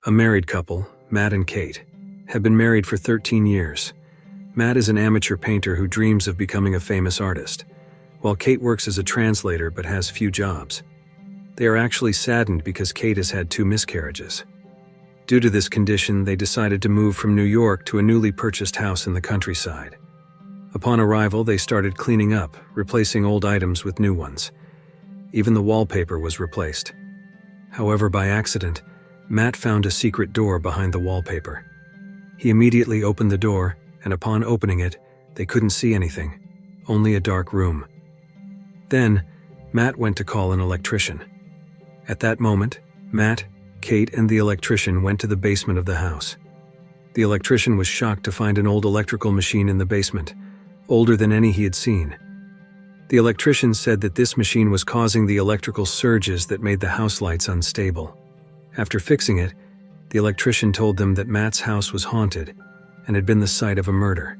A married couple, Matt and Kate, have been married for 13 years. Matt is an amateur painter who dreams of becoming a famous artist, while Kate works as a translator but has few jobs. They are actually saddened because Kate has had 2 miscarriages. Due to this condition, they decided to move from New York to a newly purchased house in the countryside. Upon arrival, they started cleaning up, replacing old items with new ones. Even the wallpaper was replaced. However, by accident, Matt found a secret door behind the wallpaper. He immediately opened the door, and upon opening it, they couldn't see anything, only a dark room. Then, Matt went to call an electrician. At that moment, Matt, Kate, and the electrician went to the basement of the house. The electrician was shocked to find an old electrical machine in the basement, older than any he had seen. The electrician said that this machine was causing the electrical surges that made the house lights unstable. After fixing it, the electrician told them that Matt's house was haunted and had been the site of a murder.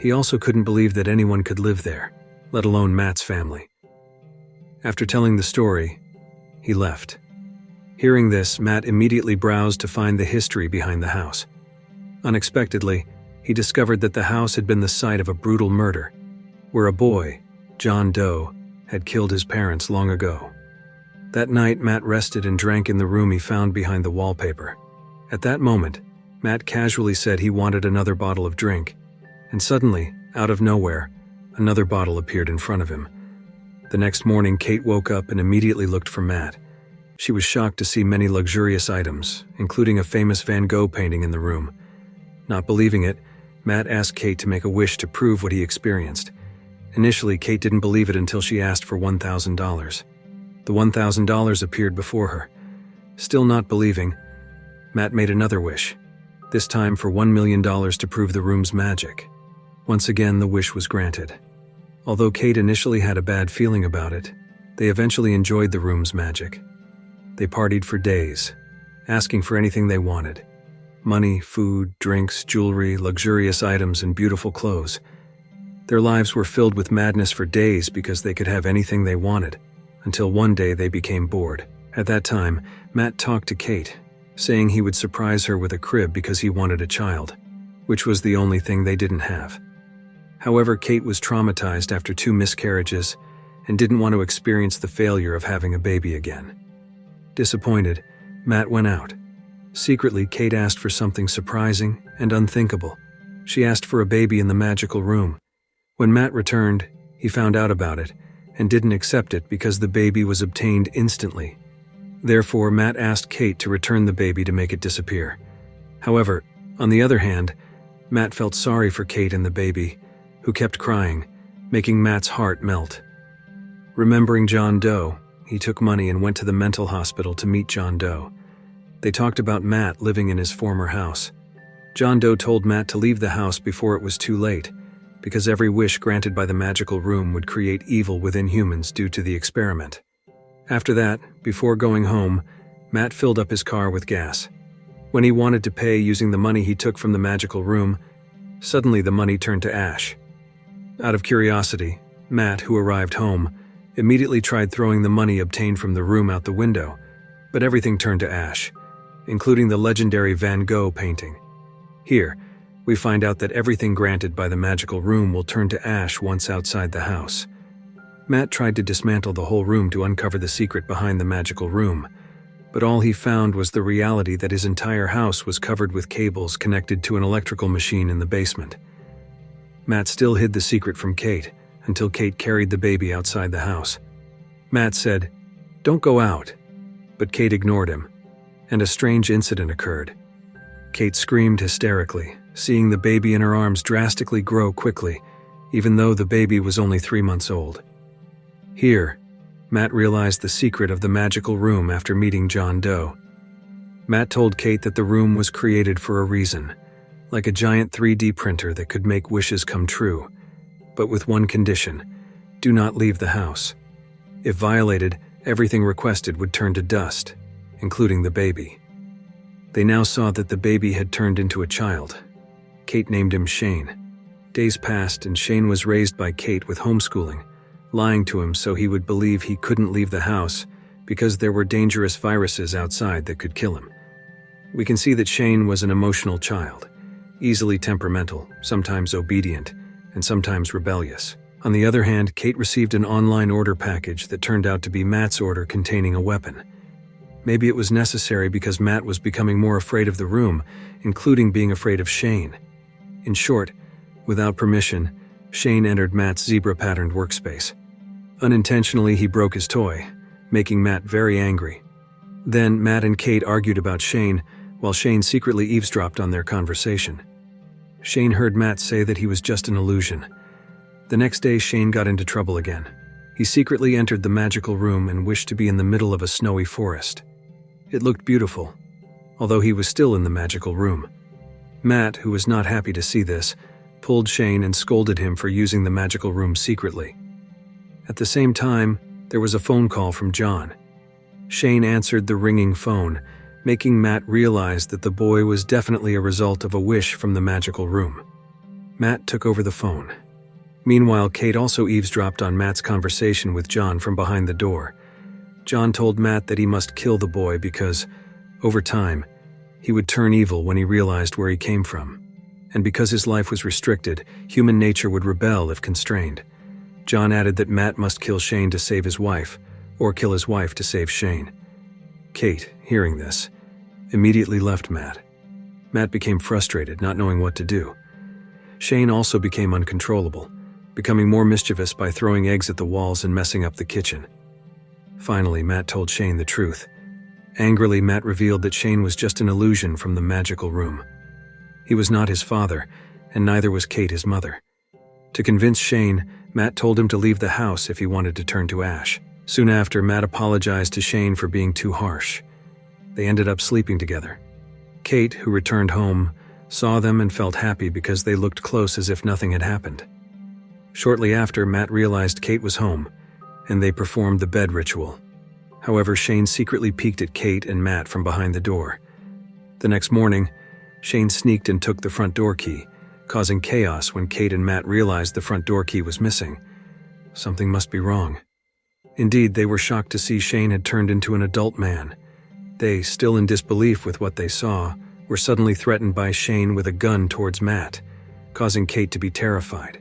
He also couldn't believe that anyone could live there, let alone Matt's family. After telling the story, he left. Hearing this, Matt immediately browsed to find the history behind the house. Unexpectedly, he discovered that the house had been the site of a brutal murder, where a boy, John Doe, had killed his parents long ago. That night, Matt rested and drank in the room he found behind the wallpaper. At that moment, Matt casually said he wanted another bottle of drink, and suddenly, out of nowhere, another bottle appeared in front of him. The next morning, Kate woke up and immediately looked for Matt. She was shocked to see many luxurious items, including a famous Van Gogh painting in the room. Not believing it, Matt asked Kate to make a wish to prove what he experienced. Initially, Kate didn't believe it until she asked for $1,000. The $1,000 appeared before her. Still not believing, Matt made another wish, this time for $1 million to prove the room's magic. Once again, the wish was granted. Although Kate initially had a bad feeling about it, they eventually enjoyed the room's magic. They partied for days, asking for anything they wanted: money, food, drinks, jewelry, luxurious items, and beautiful clothes. Their lives were filled with madness for days because they could have anything they wanted, until one day they became bored. At that time, Matt talked to Kate, saying he would surprise her with a crib because he wanted a child, which was the only thing they didn't have. However, Kate was traumatized after 2 miscarriages and didn't want to experience the failure of having a baby again. Disappointed, Matt went out. Secretly, Kate asked for something surprising and unthinkable. She asked for a baby in the magical room. When Matt returned, he found out about it and didn't accept it because the baby was obtained instantly. Therefore, Matt asked Kate to return the baby to make it disappear. However, on the other hand, Matt felt sorry for Kate and the baby, who kept crying, making Matt's heart melt. Remembering John Doe, he took money and went to the mental hospital to meet John Doe. They talked about Matt living in his former house. John Doe told Matt to leave the house before it was too late, because every wish granted by the magical room would create evil within humans due to the experiment. After that, before going home, Matt filled up his car with gas. When he wanted to pay using the money he took from the magical room, suddenly the money turned to ash. Out of curiosity, Matt, who arrived home, immediately tried throwing the money obtained from the room out the window, but everything turned to ash, including the legendary Van Gogh painting. Here, we find out that everything granted by the magical room will turn to ash once outside the house. Matt tried to dismantle the whole room to uncover the secret behind the magical room, but all he found was the reality that his entire house was covered with cables connected to an electrical machine in the basement. Matt still hid the secret from Kate until Kate carried the baby outside the house. Matt said, "Don't go out," but Kate ignored him, and a strange incident occurred. Kate screamed hysterically, seeing the baby in her arms drastically grow quickly, even though the baby was only 3 months old. Here, Matt realized the secret of the magical room after meeting John Doe. Matt told Kate that the room was created for a reason, like a giant 3D printer that could make wishes come true, but with one condition: do not leave the house. If violated, everything requested would turn to dust, including the baby. They now saw that the baby had turned into a child. Kate named him Shane. Days passed and Shane was raised by Kate with homeschooling, lying to him so he would believe he couldn't leave the house because there were dangerous viruses outside that could kill him. We can see that Shane was an emotional child, easily temperamental, sometimes obedient, and sometimes rebellious. On the other hand, Kate received an online order package that turned out to be Matt's order containing a weapon. Maybe it was necessary because Matt was becoming more afraid of the room, including being afraid of Shane. In short, without permission, Shane entered Matt's zebra-patterned workspace. Unintentionally, he broke his toy, making Matt very angry. Then, Matt and Kate argued about Shane, while Shane secretly eavesdropped on their conversation. Shane heard Matt say that he was just an illusion. The next day, Shane got into trouble again. He secretly entered the magical room and wished to be in the middle of a snowy forest. It looked beautiful, although he was still in the magical room. Matt, who was not happy to see this, pulled Shane and scolded him for using the magical room secretly. At the same time, there was a phone call from John. Shane answered the ringing phone, making Matt realize that the boy was definitely a result of a wish from the magical room. Matt took over the phone. Meanwhile, Kate also eavesdropped on Matt's conversation with John from behind the door. John told Matt that he must kill the boy because, over time, he would turn evil when he realized where he came from. And because his life was restricted, human nature would rebel if constrained. John added that Matt must kill Shane to save his wife, or kill his wife to save Shane. Kate, hearing this, immediately left Matt. Matt became frustrated, not knowing what to do. Shane also became uncontrollable, becoming more mischievous by throwing eggs at the walls and messing up the kitchen. Finally, Matt told Shane the truth. Angrily, Matt revealed that Shane was just an illusion from the magical room. He was not his father, and neither was Kate his mother. To convince Shane, Matt told him to leave the house if he wanted to turn to ash. Soon after, Matt apologized to Shane for being too harsh. They ended up sleeping together. Kate, who returned home, saw them and felt happy because they looked close as if nothing had happened. Shortly after, Matt realized Kate was home, and they performed the bed ritual. However, Shane secretly peeked at Kate and Matt from behind the door. The next morning, Shane sneaked and took the front door key, causing chaos when Kate and Matt realized the front door key was missing. Something must be wrong. Indeed, they were shocked to see Shane had turned into an adult man. They, still in disbelief with what they saw, were suddenly threatened by Shane with a gun towards Matt, causing Kate to be terrified.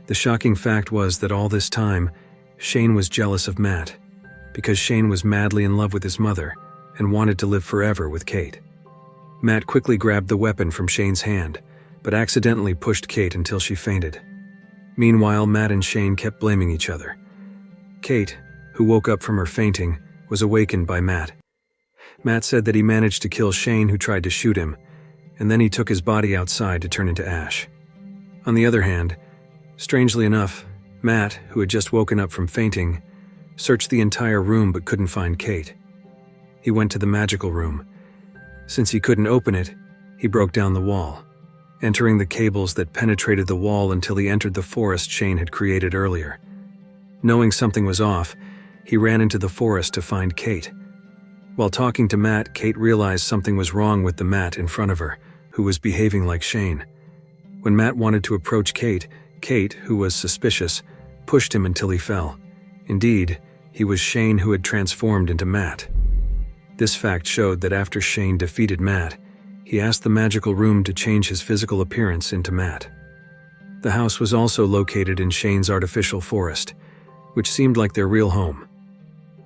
The shocking fact was that all this time, Shane was jealous of Matt, because Shane was madly in love with his mother and wanted to live forever with Kate. Matt quickly grabbed the weapon from Shane's hand, but accidentally pushed Kate until she fainted. Meanwhile, Matt and Shane kept blaming each other. Kate, who woke up from her fainting, was awakened by Matt. Matt said that he managed to kill Shane, who tried to shoot him, and then he took his body outside to turn into ash. On the other hand, strangely enough, Matt, who had just woken up from fainting, searched the entire room but couldn't find Kate. He went to the magical room. Since he couldn't open it, he broke down the wall, entering the cables that penetrated the wall until he entered the forest Shane had created earlier. Knowing something was off, he ran into the forest to find Kate. While talking to Matt, Kate realized something was wrong with the Matt in front of her, who was behaving like Shane. When Matt wanted to approach Kate, Kate, who was suspicious, pushed him until he fell. Indeed, he was Shane who had transformed into Matt. This fact showed that after Shane defeated Matt, he asked the magical room to change his physical appearance into Matt. The house was also located in Shane's artificial forest, which seemed like their real home.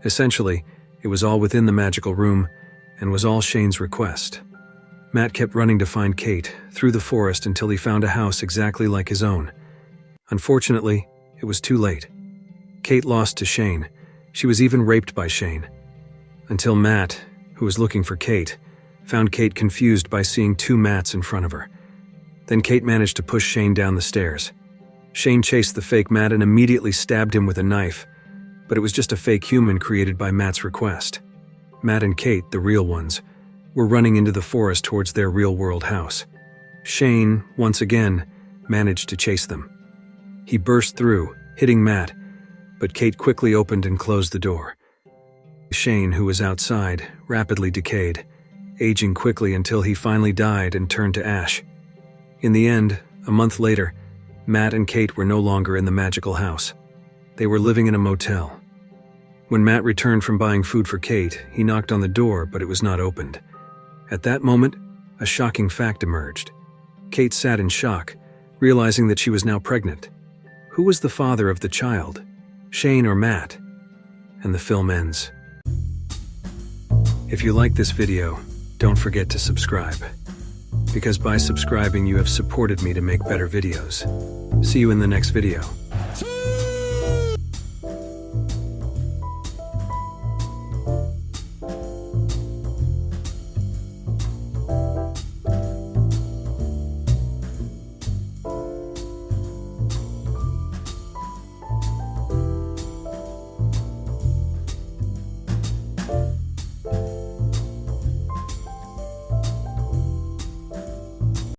Essentially, it was all within the magical room and was all Shane's request. Matt kept running to find Kate through the forest until he found a house exactly like his own. Unfortunately, it was too late. Kate lost to Shane. She was even raped by Shane. Until Matt, who was looking for Kate, found Kate confused by seeing two Matts in front of her. Then Kate managed to push Shane down the stairs. Shane chased the fake Matt and immediately stabbed him with a knife, but it was just a fake human created by Matt's request. Matt and Kate, the real ones, were running into the forest towards their real-world house. Shane, once again, managed to chase them. He burst through, hitting Matt, but Kate quickly opened and closed the door. Shane, who was outside, rapidly decayed, aging quickly until he finally died and turned to ash. In the end, a month later, Matt and Kate were no longer in the magical house. They were living in a motel. When Matt returned from buying food for Kate, he knocked on the door, but it was not opened. At that moment, a shocking fact emerged. Kate sat in shock, realizing that she was now pregnant. Who was the father of the child? Shane or Matt? And the film ends. If you like this video, don't forget to subscribe. Because by subscribing, you have supported me to make better videos. See you in the next video.